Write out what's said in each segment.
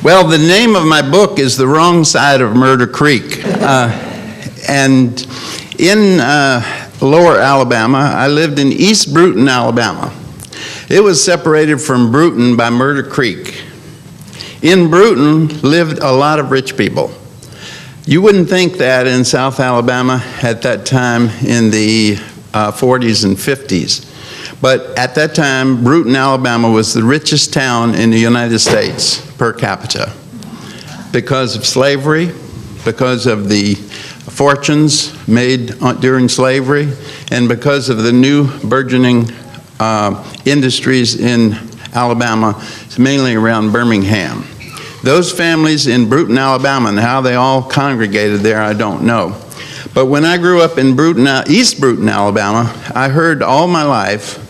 Well, the name of my book is The Wrong Side of Murder Creek. And in Lower Alabama, I lived in East Bruton, Alabama. It was separated from Bruton by Murder Creek. In Bruton lived a lot of rich people. You wouldn't think that in South Alabama at that time in the 40s and 50s. But at that time, Bruton, Alabama was the richest town in the United States per capita because of slavery, because of the fortunes made during slavery, and because of the new burgeoning industries in Alabama, mainly around Birmingham. Those families in Bruton, Alabama, and how they all congregated there, I don't know. But when I grew up in East Bruton, Alabama, I heard all my life,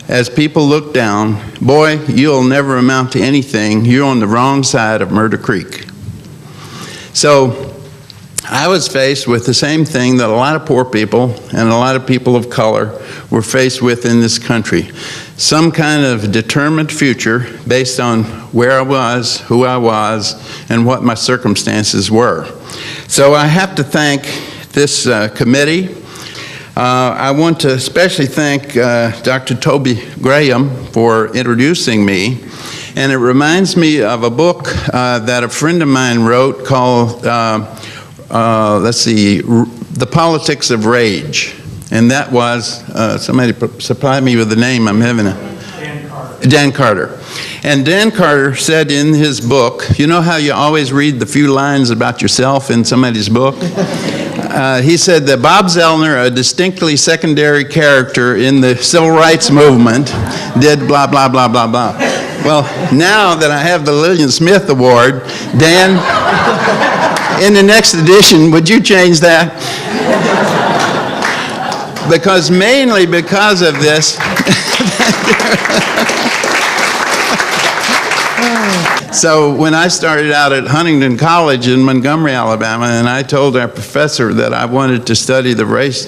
as people looked down, boy, you'll never amount to anything. You're on the wrong side of Murder Creek. So I was faced with the same thing that a lot of poor people and a lot of people of color were faced with in this country. Some kind of determined future based on where I was, who I was, and what my circumstances were. So I have to thank this committee. I want to especially thank Dr. Toby Graham for introducing me. And it reminds me of a book that a friend of mine wrote called, The Politics of Rage. And that was, somebody supplied me with the name, I'm having a... Dan Carter. And Dan Carter said in his book, you know how you always read the few lines about yourself in somebody's book? He said that Bob Zellner, a distinctly secondary character in the civil rights movement, did blah, blah, blah, blah, blah. Well, now that I have the Lillian Smith Award, Dan, in the next edition, would you change that? Because mainly because of this, so when I started out at Huntington College in Montgomery, Alabama, and I told our professor that I wanted to study the race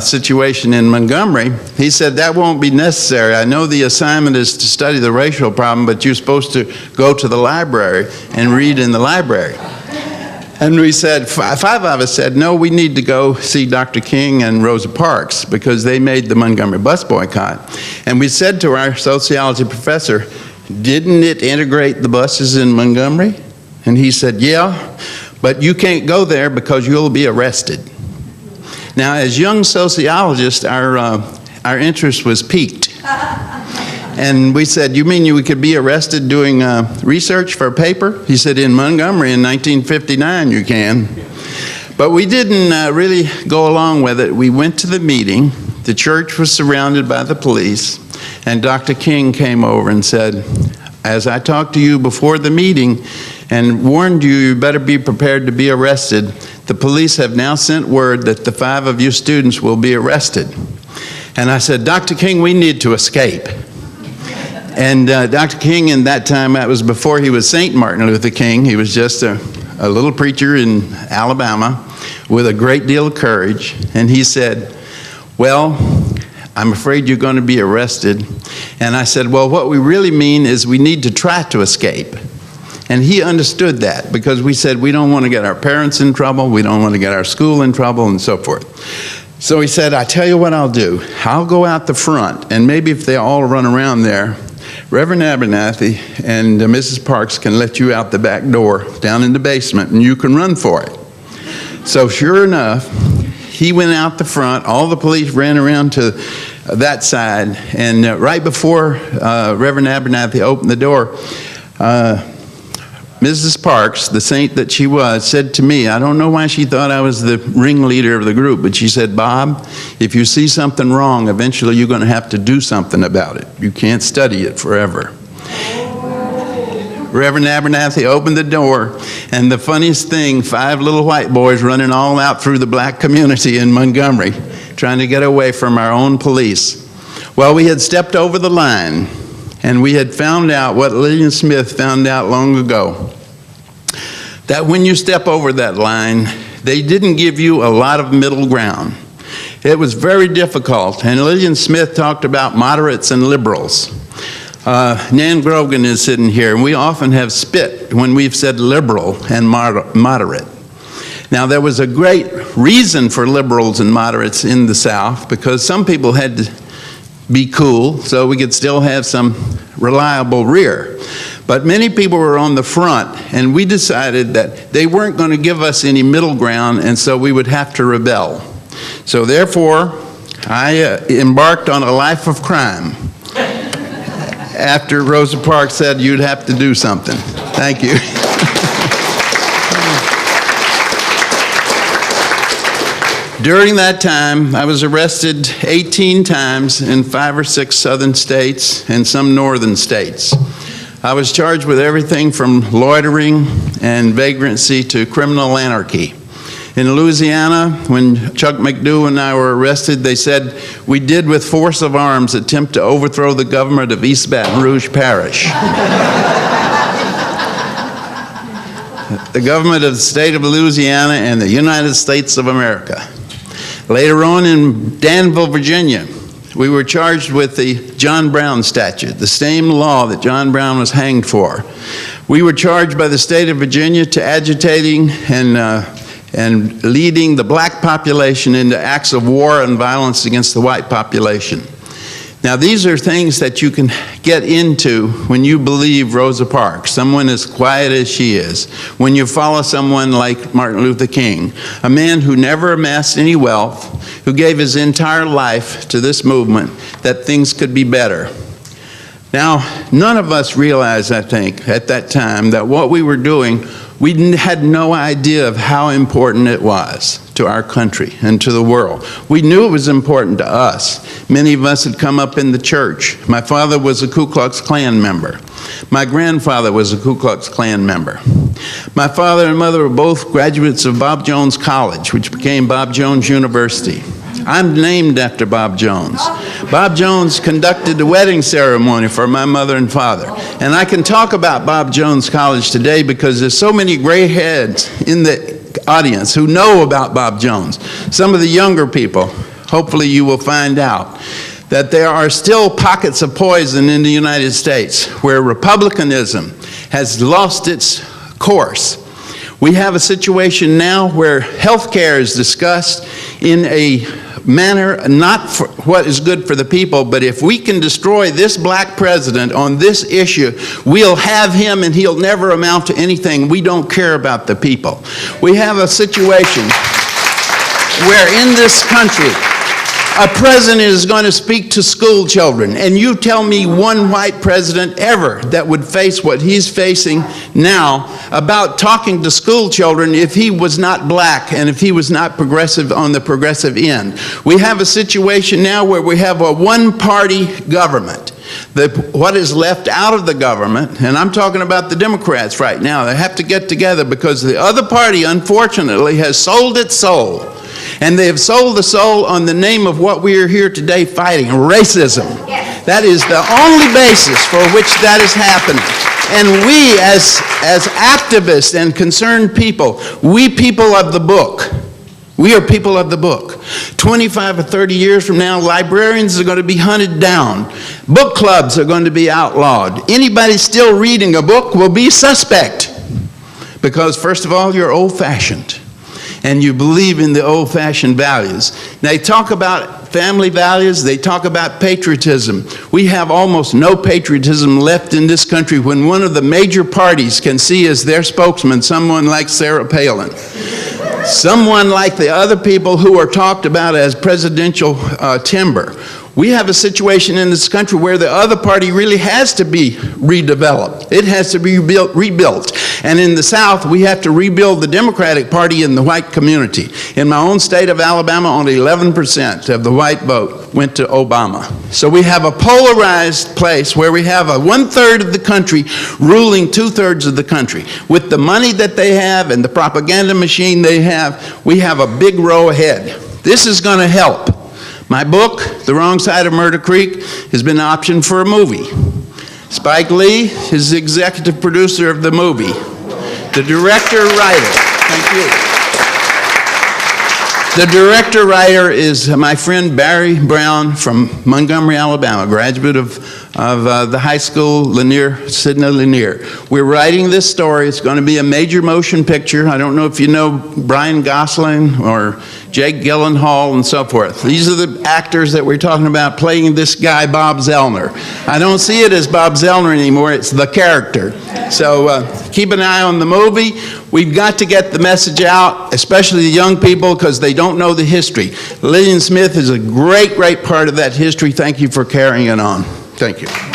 situation in Montgomery, he said, that won't be necessary. I know the assignment is to study the racial problem, but you're supposed to go to the library and read in the library. And we said, five of us said, no, we need to go see Dr. King and Rosa Parks because they made the Montgomery bus boycott. And we said to our sociology professor, didn't it integrate the buses in Montgomery? And he said, yeah, but you can't go there because you'll be arrested. Now, as young sociologists, our interest was piqued. And we said, you mean you could be arrested doing research for a paper? He said, in Montgomery in 1959 you can. But we didn't really go along with it. We went to the meeting. The church was surrounded by the police. And Dr. King came over and said, as I talked to you before the meeting and warned you, you better be prepared to be arrested, the police have now sent word that the 5 of you students will be arrested. And I said, Dr. King, we need to escape. And Dr. King, in that time, that was before he was St. Martin Luther King. He was just a little preacher in Alabama with a great deal of courage. And he said, well, I'm afraid you're going to be arrested. And I said, well, what we really mean is we need to try to escape. And he understood that because we said we don't want to get our parents in trouble, we don't want to get our school in trouble, and so forth. So he said, I tell you what I'll do. I'll go out the front, and maybe if they all run around there, Reverend Abernathy and Mrs. Parks can let you out the back door down in the basement, and you can run for it. So sure enough, he went out the front. All the police ran around to that side, and right before Reverend Abernathy opened the door, Mrs. Parks, the saint that she was, said to me, I don't know why she thought I was the ringleader of the group, but she said, Bob, if you see something wrong, eventually you're going to have to do something about it. You can't study it forever. Reverend Abernathy opened the door, and the funniest thing, 5 little white boys running all out through the black community in Montgomery, trying to get away from our own police. Well, we had stepped over the line, and we had found out what Lillian Smith found out long ago, that when you step over that line, they didn't give you a lot of middle ground. It was very difficult, and Lillian Smith talked about moderates and liberals. Nan Grogan is sitting here, and we often have spit when we've said liberal and moderate. Now, there was a great reason for liberals and moderates in the South, because some people had to be cool so we could still have some reliable rear. But many people were on the front, and we decided that they weren't going to give us any middle ground, and so we would have to rebel. So therefore, I embarked on a life of crime after Rosa Parks said you'd have to do something. Thank you. During that time, I was arrested 18 times in 5 or 6 southern states and some northern states. I was charged with everything from loitering and vagrancy to criminal anarchy. In Louisiana, when Chuck McDew and I were arrested, they said we did with force of arms attempt to overthrow the government of East Baton Rouge Parish. The government of the state of Louisiana and the United States of America. Later on in Danville, Virginia, we were charged with the John Brown statute, the same law that John Brown was hanged for. We were charged by the state of Virginia to agitating and leading the black population into acts of war and violence against the white population. Now, these are things that you can get into when you believe Rosa Parks, someone as quiet as she is, when you follow someone like Martin Luther King, a man who never amassed any wealth, who gave his entire life to this movement, that things could be better. Now, none of us realized, I think, at that time, that what we were doing, we had no idea of how important it was to our country and to the world. We knew it was important to us. Many of us had come up in the church. My father was a Ku Klux Klan member. My grandfather was a Ku Klux Klan member. My father and mother were both graduates of Bob Jones College, which became Bob Jones University. I'm named after Bob Jones. Bob Jones conducted the wedding ceremony for my mother and father. And I can talk about Bob Jones College today because there's so many gray heads in the audience who know about Bob Jones. Some of the younger people, hopefully you will find out that there are still pockets of poison in the United States where republicanism has lost its course. We have a situation now where health care is discussed in a manner not for what is good for the people, but if we can destroy this black president on this issue, we'll have him and he'll never amount to anything. We don't care about the people. We have a situation where in this country, a president is going to speak to school children, and you tell me one white president ever that would face what he's facing now about talking to school children if he was not black and if he was not progressive on the progressive end. We have a situation now where we have a one-party government. What is left out of the government, and I'm talking about the Democrats right now, they have to get together because the other party, unfortunately, has sold its soul. And they have sold the soul on the name of what we are here today fighting, racism. Yes. That is the only basis for which that is happening. And we, as activists and concerned people, we people of the book, we are people of the book. 25 or 30 years from now, librarians are going to be hunted down. Book clubs are going to be outlawed. Anybody still reading a book will be suspect. Because, first of all, you're old-fashioned. And you believe in the old-fashioned values. They talk about family values, they talk about patriotism. We have almost no patriotism left in this country when one of the major parties can see as their spokesman someone like Sarah Palin. Someone like the other people who are talked about as presidential timber. We have a situation in this country where the other party really has to be redeveloped. It has to be rebuilt. And in the South, we have to rebuild the Democratic Party in the white community. In my own state of Alabama, only 11% of the white vote went to Obama. So we have a polarized place where we have a 1/3 of the country ruling 2/3 of the country. With the money that they have and the propaganda machine they have, we have a big row ahead. This is going to help. My book, The Wrong Side of Murder Creek, has been optioned for a movie. Spike Lee is the executive producer of the movie. The director-writer, thank you. The director-writer is my friend Barry Brown from Montgomery, Alabama, graduate of of the high school, Lanier, Sidney Lanier. We're writing this story. It's going to be a major motion picture. I don't know if you know Brian Gosling or Jake Gyllenhaal and so forth. These are the actors that we're talking about playing this guy, Bob Zellner. I don't see it as Bob Zellner anymore. It's the character. So keep an eye on the movie. We've got to get the message out, especially the young people, because they don't know the history. Lillian Smith is a great, great part of that history. Thank you for carrying it on. Thank you.